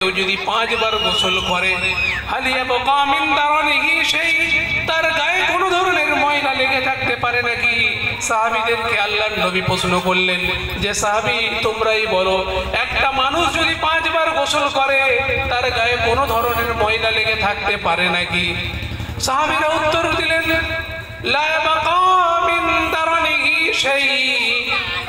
যদি 5 বার গোসল করে হালিয়া বাকা মিন দারানিহি সেই তার গায়ে কোনো ধরনের ময়লা লেগে থাকতে পারে নাকি? সাহাবীদেরকে আল্লাহর নবী প্রশ্ন করলেন যে সাহাবী তোমরাই বলো, একটা মানুষ যদি 5 বার গোসল করে তার গায়ে কোনো ধরনের ময়লা লেগে থাকতে পারে নাকি? সাহাবীরা উত্তর দিলেন লা বাকা মিন দারানিহি সেই।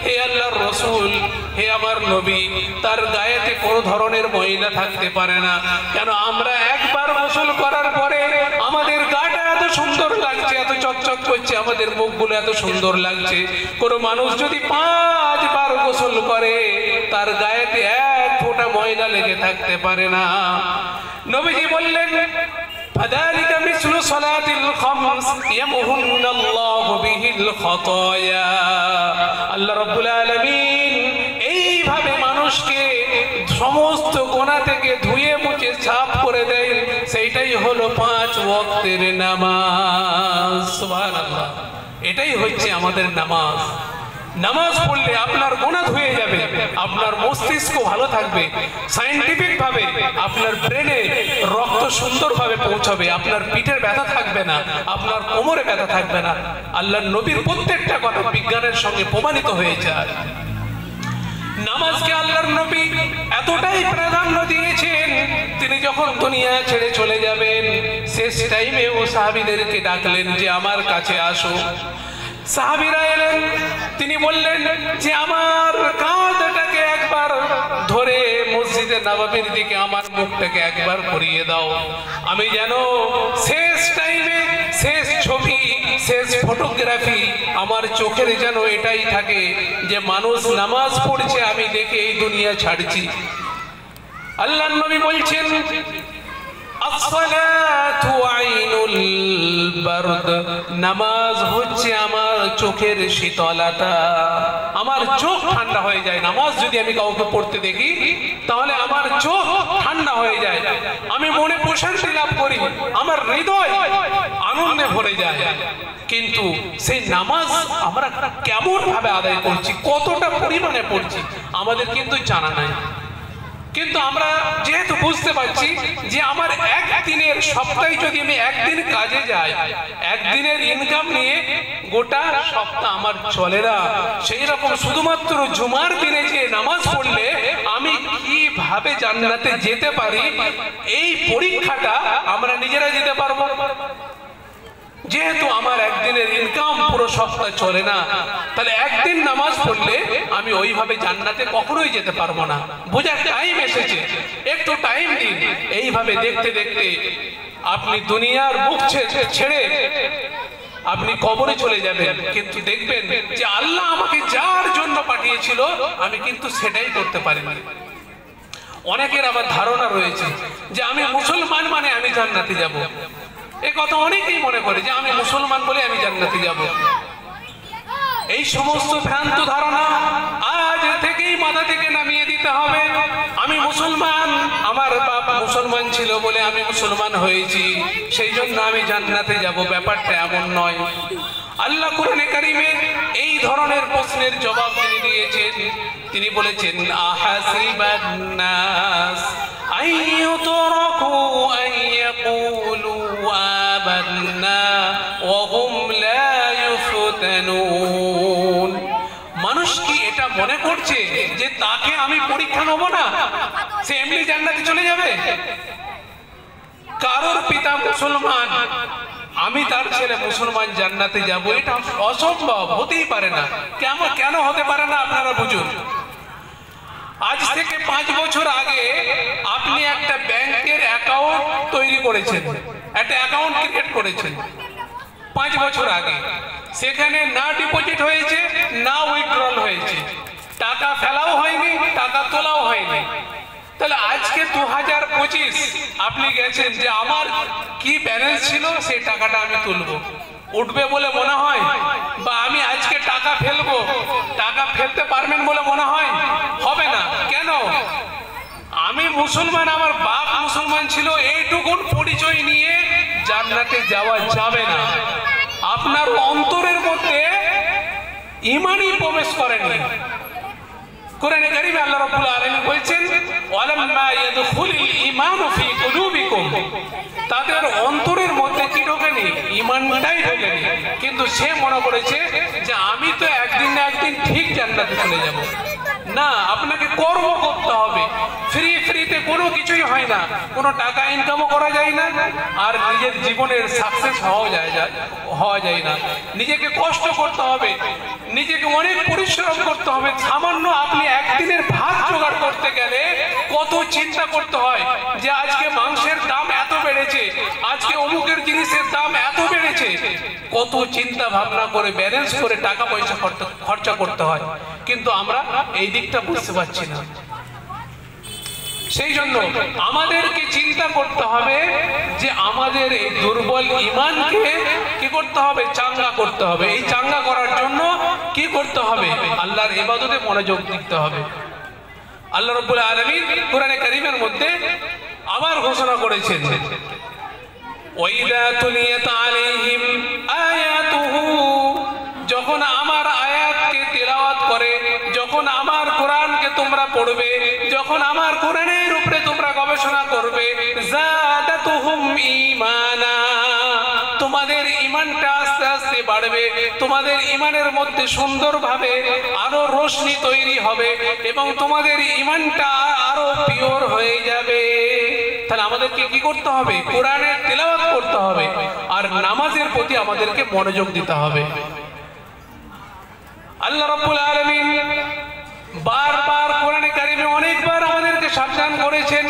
হে আল্লাহর রাসূল, হে আমার নবী, তার গায়েতে কোনো ধরনের ময়লা থাকতে পারে না। কেন আমরা একবার গোসল করার পরে আমাদের গাটা এত সুন্দর লাগছে, এত চকচক করছে, আমাদের মুখগুলো এত সুন্দর লাগছে। কোনো মানুষ যদি 5 বার গোসল করে তার গায়েতে এক ফোঁটা ময়লা লেগে থাকতে পারে না। নবীজি বললেন ফাযালিকা মিসলু সালাতিল খামস ইয়ামহুল্লাহু বিহিল খাতায়া। আল্লাহ রাব্বুল আলামিন এইভাবে মানুষকে সমস্ত গুনাহ থেকে ধুয়ে মুছে সাফ করে দেয়, সেইটাই হলো 5 ওয়াক্তের নামাজ। সুবহানাল্লাহ, এটাই হচ্ছে আমাদের নামাজ। নামাজ পড়লে আপনার গুনাহ ধুয়ে যাবে, আপনার মস্তিষ্ক ভালো থাকবে, সায়েন্টিফিক ভাবে আপনার ব্রেনে রক্ত সুন্দরভাবে পৌঁছাবে, আপনার পিঠের ব্যথা থাকবে না, আপনার কোমরে ব্যথা থাকবে না। আল্লাহর নবীর প্রত্যেকটা কথা বিজ্ঞানের সঙ্গে প্রমাণিত হয়ে যায়। নামাজকে আল্লাহর নবী এতটাই প্রাধান্য দিয়েছেন, তিনি যখন দুনিয়া ছেড়ে চলে যাবেন শেষ টাইমে ও সাহাবীদেরকে ডাকলেন যে আমার কাছে আসো। সাহাবীরা এলেন, তিনি বললেন যে আমার কাঁধটাকে একবার ধরে মসজিদে নববীর দিকে আমার মুখটাকে একবার করিয়ে দাও, আমি যেন শেষ টাইমে শেষ ছবি শেষ ফটোগ্রাফি আমার চোখের যেন এটাই থাকে যে মানুষ নামাজ পড়ছে আমি দেখে এই দুনিয়া ছাড়ছি। আল্লাহর নবী বলছেন আসসালাতু আইনুল বারদ, নামাজ হচ্ছে আমার চোখের শীতলতা, আমার চোখ ঠান্ডা হয়ে যায়। নামাজ যদি আমি কাউকে পড়তে দেখি তাহলে আমার চোখ ঠান্ডা হয়ে যায়, আমি মনে প্রশান্তি লাভ করি, আমার হৃদয় আনন্দে ভরে যায়। কিন্তু সেই নামাজ আমরা কেমন ভাবে আদায় করছি, কতটা পরিমাণে পড়ছি আমাদের কিন্তু জানা নাই। কিন্তু আমরা যেহেতু বুঝতে পারছি যে আমার একদিনের সপ্তাহে যদি আমি একদিন কাজে যাই, একদিনের ইনকাম নিয়ে গোটা সপ্তাহ আমার চলে না, সেই রকম শুধুমাত্র জুমার দিনে যে নামাজ পড়লে আমি কিভাবে জান্নাতে যেতে পারি, এই পরীক্ষাটা আমরা নিজেরা দিতে পারবো। যেহেতু আমার একদিনের ইনকাম পুরো সপ্তাহ চলে না, তাহলে একদিন নামাজ পড়লে আমি ওইভাবে জান্নাতে কখনোই যেতে পারবো না। বোঝার টাইম এসেছে, একটু টাইম দিন। এইভাবে দেখতে দেখতে আপনি দুনিয়ার মুখ ছেড়ে আপনি কবরে চলে যাবেন, কিন্তু দেখবেন যে আল্লাহ আমাকে যার জন্য পাঠিয়েছিল আমি কিন্তু সেটাই করতে পারিনি। অনেকের আবার ধারণা রয়েছে যে আমি মুসলমান মানে আমি জান্নাতে যাব। এই কথা অনেকেই মনে করে যে আমি মুসলমান বলে আমি জান্নাতে যাব। এই সমস্ত ভ্রান্ত ধারণা আজ থেকেই মাথা থেকে নামিয়ে দিতে হবে। আমি মুসলমান, আমার বাপ মুসলমান ছিল বলে আমি মুসলমান হয়েছি, সেই জন্য আমি জান্নাতে যাব, ব্যাপারটা এমন নয়। আল্লাহ কোরআনে কারিমে এই ধরনের প্রশ্নের জবাব তিনি দিয়েছেন। তিনি বলেছেন আহাসিবান নাস আইয়ুতরাকু আইয়াকুলু আমান্না ওয়া হুম লা ইফতানুন। মানুষ কি এটা মনে করছে যে তাকে আমি পরীক্ষা নেব না, সে এমনি জান্নাতে চলে যাবে? কারোর পিতা মুসলমান, আমি তার ছেলে মুসলমান জান্নাতে যাব, এটা অসম্ভব, হতেই পারে না। কেন হতে পারে না আপনারা বুঝুন। আজ থেকে 5 বছর আগে আপনি একটা ব্যাংকের অ্যাকাউন্ট তৈরি করেছেন, একটা অ্যাকাউন্ট ক্রিয়েট করেছেন 5 বছর আগে। সেখানে না ডিপোজিট হয়েছে না উইথড্রল হয়েছে, টাকা ফেলাও হয়নি, টাকা তোলাও হয়নি। তাহলে আজকে 2025 আপনি গেছেন যে আমার কি ব্যালেন্স ছিল সেই টাকাটা আমি তুলবো, উঠবে বলে মনে হয়? বা আমি আজকে টাকা ফেলবো, টাকা ফেলতে পারবেন বলে মনে হয়? হবে না। কেন? আমি মুসলমান, আমার বাপ মুসলমান ছিল, এইটুকুন পরিচয় নিয়ে জান্নাতে যাওয়া যাবে না। আপনার অন্তরের মধ্যে ঈমানই প্রবেশ করেনি। কোরআনে কারীমে আল্লাহ রাব্বুল আলামিন বলছেন ওয়ালাম্মা ইয়াদখুলুল ঈমানু ফি কুলুবিকুম, তাদের অন্তরের মধ্যে কি ঢোকেনি? ঈমানটাই ঢোকেনি। কিন্তু সে মনে করেছে যে আমি তো একদিন না একদিন ঠিক জান্নাতে চলে যাব। না, আপনাকে কর্ম করতে হবে। ফ্রিতে কোনো কিছুই হয় না, কোনো টাকা ইনকামও করা যায় না, আর নিজের জীবনের সাকসেস হওয়া যায় না। নিজেকে কষ্ট করতে হবে, নিজেকে অনেক পরিশ্রম করতে হবে। সামান্য আপনি একদিনের ভাত জোগাড় করতে গেলে কত চিন্তা করতে হয় যে আজকে মাংসের দাম এত বেড়েছে, আজকে অমুকের জিনিসের দাম এত বেড়েছে। কত চিন্তা ভাবনা করে ব্যালেন্স করে টাকা পয়সা খরচা করতে হয়, কিন্তু আমরা এই দিকটা বুঝতে পারছি না। সেই জন্য আমাদেরকে চিন্তা করতে হবে যে আমাদের এই দুর্বল ঈমানকে কি করতে হবে? চাঙ্গা করতে হবে। এই চাঙ্গা করার জন্য কি করতে হবে? আল্লাহর ইবাদতে মনোযোগ দিতে হবে। আল্লাহ রাব্বুল আলামিন কোরআনে কারীমের মধ্যে আবার ঘোষণা করেছেন ওয়াইদা তুলিয়াত আলাইহিম আয়াতুহু, যখন আমার আয়াতকে তিলাওয়াত করে, যখন আমার কোরআনকে তোমরা পড়বে, যখন আমার কোরআনের উপরে তোমরা গবেষণা করবে, যাদাতুহুম ঈমানা, তোমাদের ঈমানটা আস্তে আস্তে বাড়বে, তোমাদের ঈমানের মধ্যে সুন্দরভাবে আরো রোশনি তৈরি হবে এবং তোমাদের ঈমানটা আরো পিওর হয়ে যাবে। তাহলে আমাদেরকে কি করতে হবে? কোরআনের তিলাওয়াত করতে হবে আর নামাজের প্রতি আমাদেরকে মনোযোগ দিতে হবে। আল্লাহ রাব্বুল আলামিন বারবার কোরআনে কারীমে অনেকবার আমাদেরকে সাবধান করেছেন,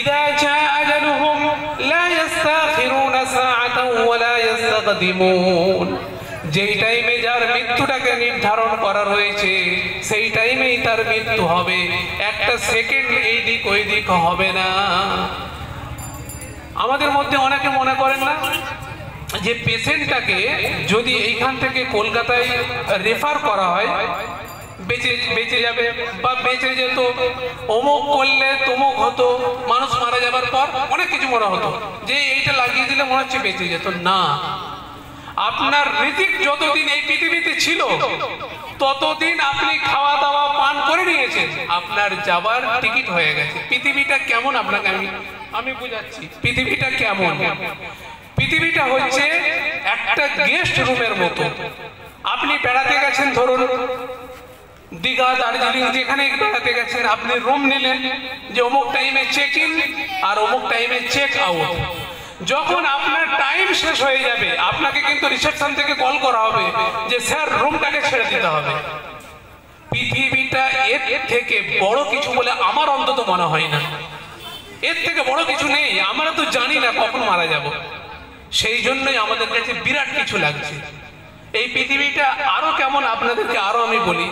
ইযা জা আজালুহুম লা ইস্তাখিরুনা সাআতান ওয়া লা ইস্তাকদিমুন, যেই টাইমে যার মৃত্যুটাকে নির্ধারণ করা রয়েছে সেই টাইমেই তার মৃত্যু হবে, একটা সেকেন্ড এই দিক ওই দিক হবে না। আমাদের মধ্যে অনেকে মনে করেন না যে পেশেন্টটাকে যদি এইখান থেকে কলকাতায় রেফার করা হয় বেঁচে যাবে বা বেঁচে যেত, অমুক করলে তমুক হতো, মানুষ মারা যাবার পর অনেক কিছু মনে হতো যে এইটা লাগিয়ে দিলে মনে হচ্ছে বেঁচে যেত। না, আপনার রিজিক যতদিন এই পৃথিবীতে ছিল ততদিন আপনি খাওয়া দাওয়া পান করে নিয়েছেন, আপনার যাবার টিকিট হয়ে গেছে। পৃথিবীটা কেমন আপনাকে আমি বুঝাচ্ছি। পৃথিবীটা কেমন? পৃথিবীটা হচ্ছে একটা গেস্ট রুমের মতো। আপনি বেড়াতে গেছেন, ধরুন দীঘা, দার্জিলিং, যেখানে বেড়াতে গেছেন, আপনি রুম নিলেন যে অমুক টাইমে চেক ইন আর অমুক টাইমে চেক আউট। যখন আপনার টাইম শেষ হয়ে যাবে আপনাকে কিন্তু রিসেপশন থেকে কল করা হবে যে স্যার রুমটাকে ছেড়ে দিতে হবে। পৃথিবীটা এর থেকে বড় কিছু বলে আমার অন্তত মনে হয় না। এর থেকে বড় কিছু নেই। আমরা তো জানি না কখন মারা যাব, সেই জন্যই আমাদের কাছে বিরাট কিছু লাগছে। এই পৃথিবীটা আরো কেমন আপনাদেরকে আরো আমি বলি।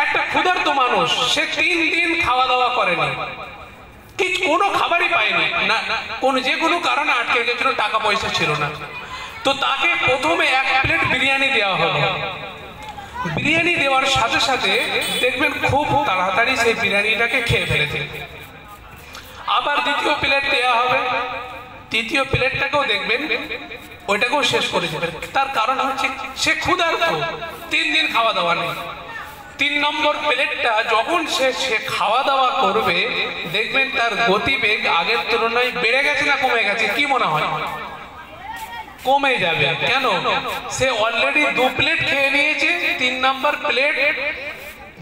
একটা ক্ষুধার্ত মানুষ, সে 3 দিন খাওয়া দাওয়া করেনি, কোনো খাবারই পায়নি, না যে কোনো কারণে আটকে গেছিল, টাকা পয়সা ছিল না। তো তাকে প্রথমে 1 প্লেট বিরিয়ানি দেওয়া হলো। বিরিয়ানি দেওয়ার সাথে সাথে দেখবেন খুব তাড়াতাড়ি সেই বিরিয়ানিটাকে খেয়ে ফেলেছে। আবার দ্বিতীয় প্লেট দেওয়া হবে, তৃতীয় প্লেটটাকেও দেখবেন ওইটাকেও শেষ করে দেবে। তার কারণ হচ্ছে সে ক্ষুধার্ত, 3 দিন খাওয়া দাওয়া নেই। 3 নম্বর প্লেটটা যখন সে খাওয়া দাওয়া করবে দেখবেন তার গতিবেগ আগের তুলনায় বেড়ে গেছে না কমে গেছে? কি মনে হয়? কমে যাবে। কেন? সে অলরেডি 2 প্লেট খেয়ে নিয়েছে। 3 নম্বর প্লেট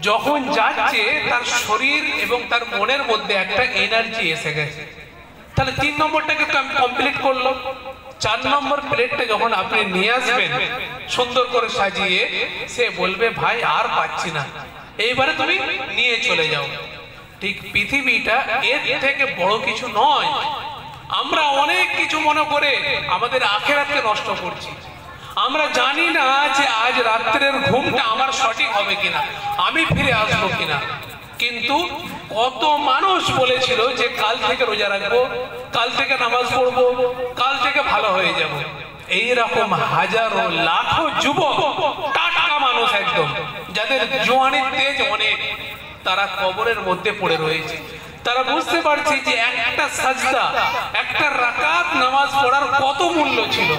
যখন যাচ্ছে তার শরীর এবং তার মনের মধ্যে একটা এনার্জি এসে গেছে। তাহলে 3 নম্বরটাকে কমপ্লিট করলো। 4 নম্বর প্লেটটা যখন আপনি নিয়ে আসবেন সুন্দর করে সাজিয়ে, সে বলবে ভাই আর পাচ্ছি না, এইবারে তুমি নিয়ে চলে যাও। ঠিক পৃথিবীটা এর থেকে বড় কিছু নয়। আমরা অনেক কিছু মনে করে আমাদের আখিরাতকে নষ্ট করছি। আমরা জানি না যে আজ রাত্রের ঘুমটা আমার সঠিক হবে কিনা, আমি ফিরে আসবো কিনা। কিন্তু কত মানুষ বলেছিল যে কাল থেকে রোজা রাখবো, কাল থেকে নামাজ পড়বো, কাল থেকে ভালো হয়ে যাব। এইরকম হাজারো লাখো যুবক, টাটকা মানুষ একদম, যাদের জোয়ানির তেজ অনেক, তারা কবরের মধ্যে পড়ে রয়েছে। তারা বুঝতে পারছে যে একটা সাজদা, একটা রাকাত নামাজ পড়ার কত মূল্য ছিল।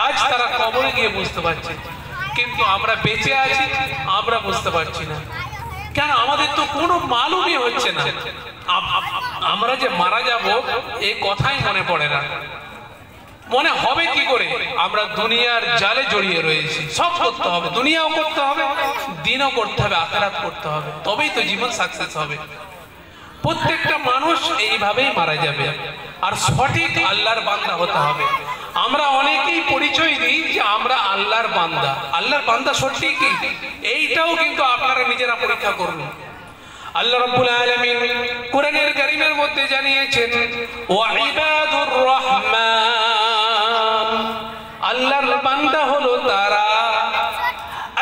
আজ তারা কবরে গিয়ে বুঝতে পারছে, কিন্তু আমরা বেঁচে আছি, আমরা বুঝতে পারছি না। কেন আমাদের তো কোনো মালুমই হচ্ছে না আমরা যে মারা যাব এই কথাই মনে পড়ে না। মনে হবে কি করে? আমরা দুনিয়ার জালে জড়িয়ে রয়েছি। সব করতে হবে, দুনিয়াও করতে হবে, দিনও করতে হবে, আখিরাত করতে হবে, তবেই তো জীবন সাকসেস হবে। প্রত্যেকটা মানুষ এইভাবেই মারা যাবে। আর সঠিক আল্লাহর বান্দা হতে হবে। আমরা অনেকেই পরিচয় দিই যে আমরা আল্লাহর বান্দা। আল্লাহর বান্দা সত্যি কি? এইটাও কিন্তু আপনারা নিজেরা পরীক্ষা করুন। আল্লাহ রাব্বুল আলামিন কোরআনের কারীমের মধ্যে জানিয়েছেন, ওয়া ইবাদুর রহমান, আল্লাহর বান্দা হলো তারা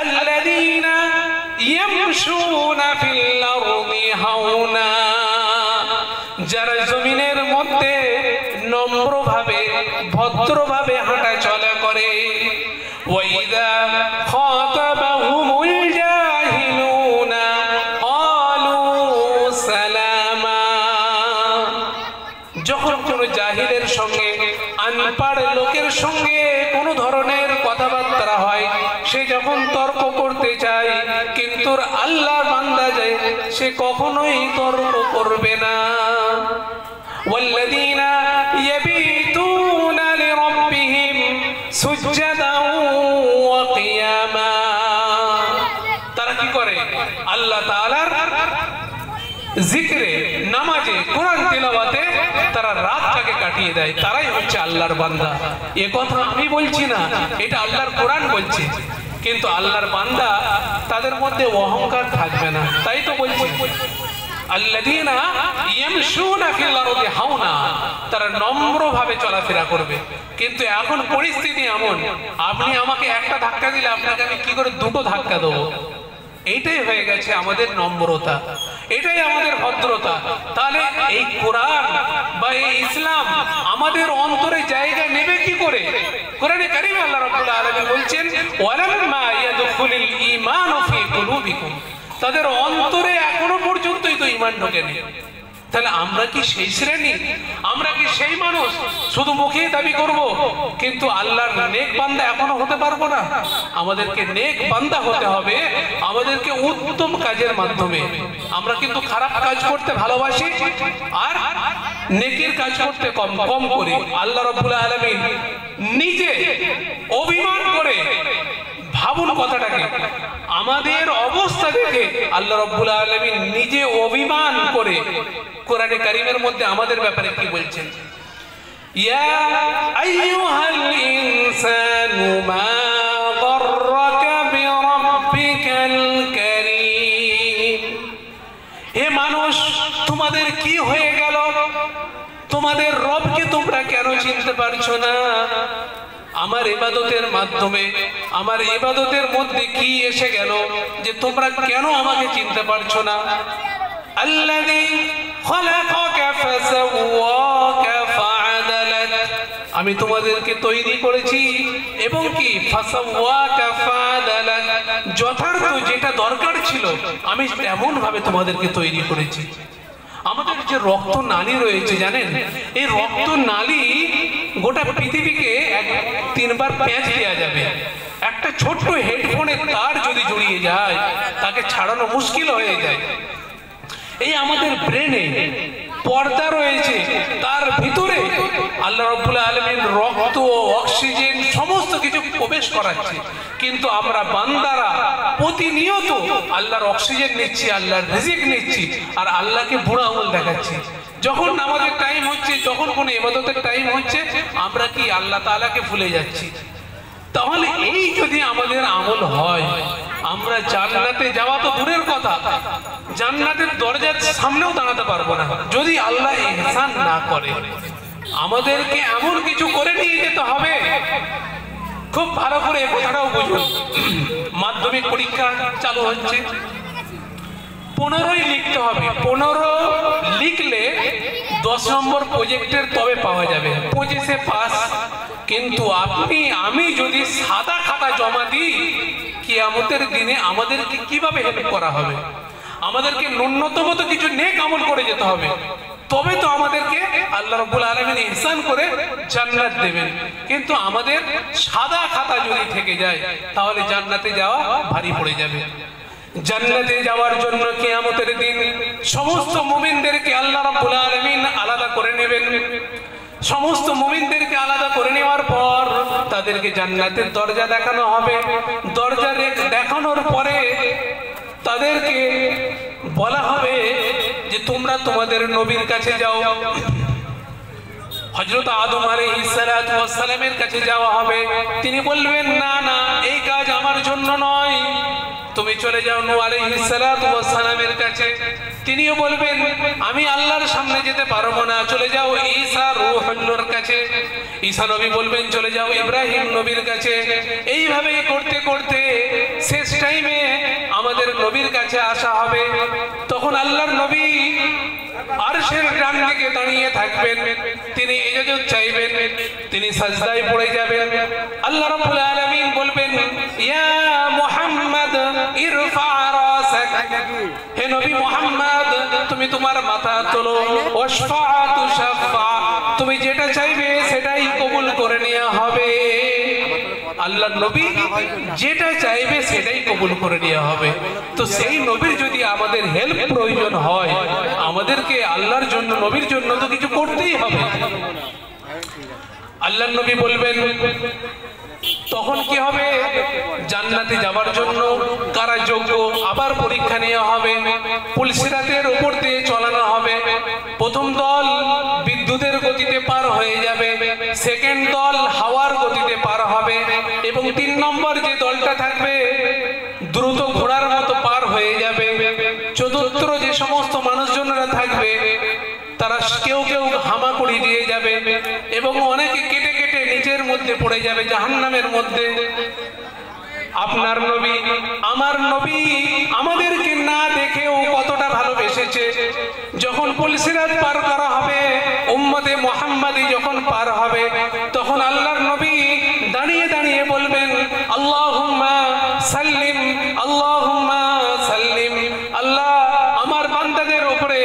আল্লাযীনা ইয়ামশুনা ফিল আরদি হাওনা, যারা জমিনের মধ্যে নম্রভাবে ভদ্রভাবে হাঁটা চলা করে। ওয়া ইযা খাতাবাহুমুল জাহিলুনা ক্বালু সালামা, যখন কোনো জাহিলের সঙ্গে, আনপাড় লোকের সঙ্গে কোনো ধরনের কথাবার্তা হয়, সে যখন তর্ক করতে চায়, কিন্তু আল্লাহর বান্দা যায় সে কখনোই তর্ক করবে না। والذين يبيتون لربهم سجدا وقياما, তারা কি করে? আল্লাহ তাআলার জিকিরে, নামাজে, কোরআন তিলাওয়াতে তারা রাতটাকে কাটিয়ে দেয়। তারাই হচ্ছে আল্লাহর বান্দা। এ কথা আমি বলছি না, এটা আল্লাহর কোরআন বলছে। কিন্তু আল্লাহর বান্দা তাদের মধ্যে অহংকার থাকবে না। তাই তো বলছি আল্লাযীনা ইয়ামশুনা ফিল আরদি হাওনা, তারা নম্রভাবে চলাফেরা করবে। কিন্তু এখন পরিস্থিতি এমন, আপনি আমাকে একটা ধাক্কা দিলে আপনাকে আমি কি করে দুটো ধাক্কা দেবো। এইটাই হয়ে গেছে আমাদের নম্রতা, এটাই আমাদের ভদ্রতা। তাহলে এই কোরআন বা এই ইসলাম আমাদের অন্তরে জায়গা নেবে কি করে? কোরআনে কারীমে আল্লাহ রাব্বুল আলামিন বলছেন, ওয়ালাম্মা ইয়াদখুলুল ঈমানু ফি কুলুবিকুম, তাদের অন্তরে এখনো পর্যন্তই তো ঈমান ঢোকেনি। তাহলে আমরা কি সেই শ্রেণী? আমরা কি সেই মানুষ শুধু মুখে দাবি করব কিন্তু আল্লাহর নেক বান্দা এখনো হতে পারবো না? আমাদেরকে নেক বান্দা হতে হবে, আমাদেরকে উত্তম কাজের মাধ্যমে। আমরা কিন্তু খারাপ কাজ করতে ভালোবাসি আর নেকির কাজ করতে কম করি। আল্লাহ রাব্বুল আলামিন নিজে অভিমান করে, ভাবুন কথাটাকে, আমাদের অবস্থা দেখে আল্লাহ রাব্বুল আলামিন নিজে অভিমান করে কোরআনে কারীমের মধ্যে আমাদের ব্যাপারে কি বলছেন? ইয়া আইয়ুহাল ইনসানু মা গাররাকা বিরাব্বিকাল কারীম, হে মানুষ তোমাদের কি হয়ে গেল? তোমাদের রবকে তোমরা কেন চিনতে পারছো না? আমার ইবাদতের মাধ্যমে, আমার ইবাদতের মধ্যে কি এসে গেল যে তোমরা কেন আমাকে চিনতে পারছো না? আল্লাযী খালাকাকা ফাসাওয়াকা ফাআদালাক, আমি তোমাদেরকে তৈরি করেছি এবং কি ফাসাওয়াকা ফাআদালাক, যথার্থ যেটা দরকার ছিল আমি তেমন ভাবে তোমাদেরকে তৈরি করেছি। আমাদের যে রক্ত নালী রয়েছে জানেন, এই রক্ত নালী গোটা পৃথিবীকে 3বার প্যাঁচ দেওয়া যাবে। একটা ছোট্ট হেডফোনের তার যদি জড়িয়ে যায় তাকে ছাড়ানো মুশকিল হয়ে যায়। এই আমাদের ব্রেনে পর্দা রয়েছে, তার ভিতরে আল্লাহ রাব্বুল আলামিন রক্ত, অক্সিজেন সমস্ত কিছু প্রবেশ করাচ্ছে। কিন্তু আমরা বান্দারা প্রতিনিয়ত আল্লাহর অক্সিজেন নিচ্ছি, আল্লাহর রিজিক নিচ্ছি, আর আল্লাহকে বুড়া আঙুল দেখাচ্ছি। যখন নামাজের টাইম হচ্ছে, যখন কোনো ইবাদতের টাইম হচ্ছে, আমরা কি আল্লাহ তাআলাকে ভুলে যাচ্ছি। তাহলে এই যদি আমাদের আমল হয়, আমরা জান্নাতে যাওয়া তো দূরের কথা, জান্নাতের দরজার সামনেও দাঁড়াতে পারবো না যদি আল্লাহ ইহসান না করে। আমাদেরকে এমন কিছু করে নিয়ে যেতে হবে। খুব ভালো করে এই কথাটাও বুঝুন। মাধ্যমিক পরীক্ষা চালু হচ্ছে, 15ই লিখতে হবে। 15 লিখলে 10 নম্বর প্রজেক্টের তবে পাওয়া যাবে, 25-এ পাস। কিন্তু আপনি আমি যদি সাদা খাতা জমা দিই, কিয়ামতের দিনে আমাদেরকে কিভাবে হেল্প করা হবে? আমাদেরকে ন্যূনতম তো কিছু নেক আমল করে যেতে হবে, তবে তো আমাদেরকে আল্লাহ রাব্বুল আলামিন ইহসান করে জান্নাত দেবেন। কিন্তু আমাদের সাদা খাতা যদি থেকে যায় তাহলে জান্নাতে যাওয়া ভারী পড়ে যাবে। জান্নাতে যাওয়ার জন্য কিয়ামতের দিন সমস্ত মুমিনদেরকে আল্লাহ রাব্বুল আলামিন আলাদা করে নেবেন। সমস্ত মুমিনদেরকে আলাদা করে নেওয়ার পর তাদেরকে জান্নাতের দরজা দেখানো হবে। দরজা দেখানোর পরে তাদেরকে বলা হবে যে তোমরা তোমাদের নবীর কাছে যাও। হযরত আদম আলাইহিস সালাতু ওয়াস সালামের কাছে যাওয়া হবে। তিনি বলবেন না না, এই কাজ আমার জন্য নয়, তুমি চলে যাও নূহ আলাইহিস সালাতু ওয়াস সালামের কাছে। তিনিও বলবেন আমি আল্লাহর সামনে যেতে পারবো না, চলে যাও ঈসা রূহুল্লাহর কাছে। ঈসা নবী বলবেন চলে যাও ইব্রাহিম নবীর কাছে। এইভাবে করতে করতে শেষ টাইমে আমাদের নবীর কাছে আসা হবে। তখন আল্লাহর নবী আরশের ডান দিকে দাঁড়িয়ে থাকবেন। তিনি ইজাজত চাইবেন, তিনি সাজদায় পড়ে যাবেন। আল্লাহ রাব্বুল আলামিন বলবেন ইয়া মুহাম্মদ ইরফা রাসাক, হে নবী মুহাম্মদ তুমি তোমার মাথা তোলো। ওয়াশফা তুশফা, তুমি যেটা চাইবে সেটাই কবুল করে নেওয়া হবে। আল্লাহর নবী যেটা চাইবে সেটাই কবুল করে নেওয়া হবে। তো সেই নবীর যদি আমাদের হেল্প প্রয়োজন হয়, আমাদেরকে আল্লাহর জন্য নবীর জন্য তো কিছু করতেই হবে। আল্লাহর নবী বলবেন তখন কি হবে, জান্নাতে যাওয়ার জন্য কারা যোগ্য আবার পরীক্ষা নেওয়া হবে। পুলসিরাতের উপর দিয়ে চলানো হবে। প্রথম দল বিদ্যুতের গতিতে পার হয়ে যাবে, সেকেন্ড দল হাওয়ার গতিতে পার হবে, এবং 3 নম্বর যে দলটা থাকবে দ্রুত ঘোড়ার মতো পার হয়ে যাবে। চতুর্থ যে সমস্ত মানুষজনেরা থাকবে তারা কেউ কেউ হামাগুড়ি দিয়ে যাবে এবং অনেকে কেটে কেটে নিচের মধ্যে পড়ে যাবে, জাহান্নামের মধ্যে। আপনার নবী আমার নবী আমাদেরকে না দেখেও কতটা ভালোবেসেছে। যখন পুলসিরাত পার করা হবে, উম্মতে মুহাম্মাদি যখন পার হবে, তখন আল্লাহর নবী দাঁড়িয়ে দাঁড়িয়ে বলবেন আল্লাহুম্মা সাল্লিম আল্লাহুম্মা সাল্লিম। আল্লাহ আমার বান্দাদের উপরে,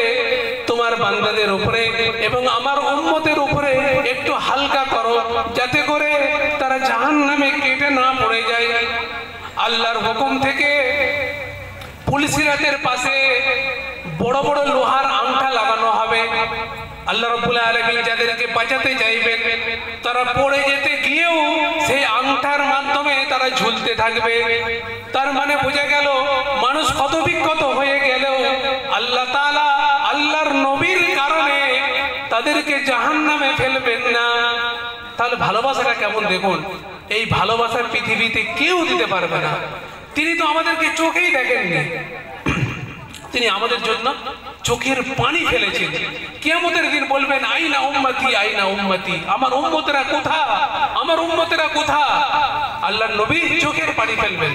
তোমার বান্দাদের উপরে এবং আমার উম্মতের উপরে একটু হালকা করো, যাতে করে তারা জাহান্নামে কেটে না পড়ে যায়। আল্লাহর হুকুম থেকে পুলসিরাতের পাশে বড় বড় লোহার আংটা লাগানো হবে। আল্লাহ রাব্বুল আলামিন যাদেরকে বাঁচাতে চাইবেন তারা পড়ে যেতে গিয়েও সেই আংটার মাধ্যমে তারা ঝুলতে থাকবে। তার মানে বোঝা গেল মানুষ কত বিক্ষত হয়ে গেলেও আল্লাহ তাআলা আল্লাহর নবীর কারণে তাদেরকে জাহান্নামে ফেলবেন না। তাহলে ভালোবাসাটা কেমন দেখুন। এই ভালোবাসার পৃথিবীতে কেউ দিতে পারবে না। তিনি তো আমাদেরকে চোখেই দেখেননি, তিনি আমাদের জন্য চোখের পানি ফেলেছেন। কিয়ামতের দিন বলবেন আইনা উম্মতি আইনা উম্মতি, আমার উম্মতেরা কোথা, আমার উম্মতেরা কোথা। আল্লাহর নবী চোখের পানি ফেলবেন।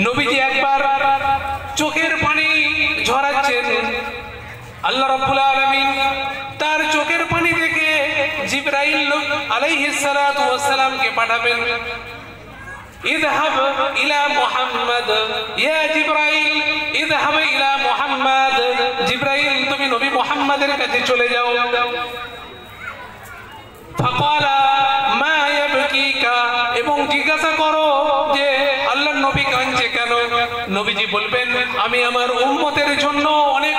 নবীজি একবার চোখের পানি ঝরাচ্ছেন, আল্লাহ রাব্বুল আলামিন তার চোখের পানি দেখে জিবরাইল আলাইহিস সালাতু ওয়াস সালামকে পাঠাবেন। ইযহাব ইলা মুহাম্মদ, ইয়া জিবরাইল ইযহাব ইলা মুহাম্মদ, জিবরাইল তুমি নবী মুহাম্মাদের কাছে চলে যাও। ফাকালা মা ইয়াবকিকা, এবং জিজ্ঞাসা করো যে আল্লাহর নবী কাঁদছে কেন। নবীজি বলবেন আমি আমার উম্মতের জন্য অনেক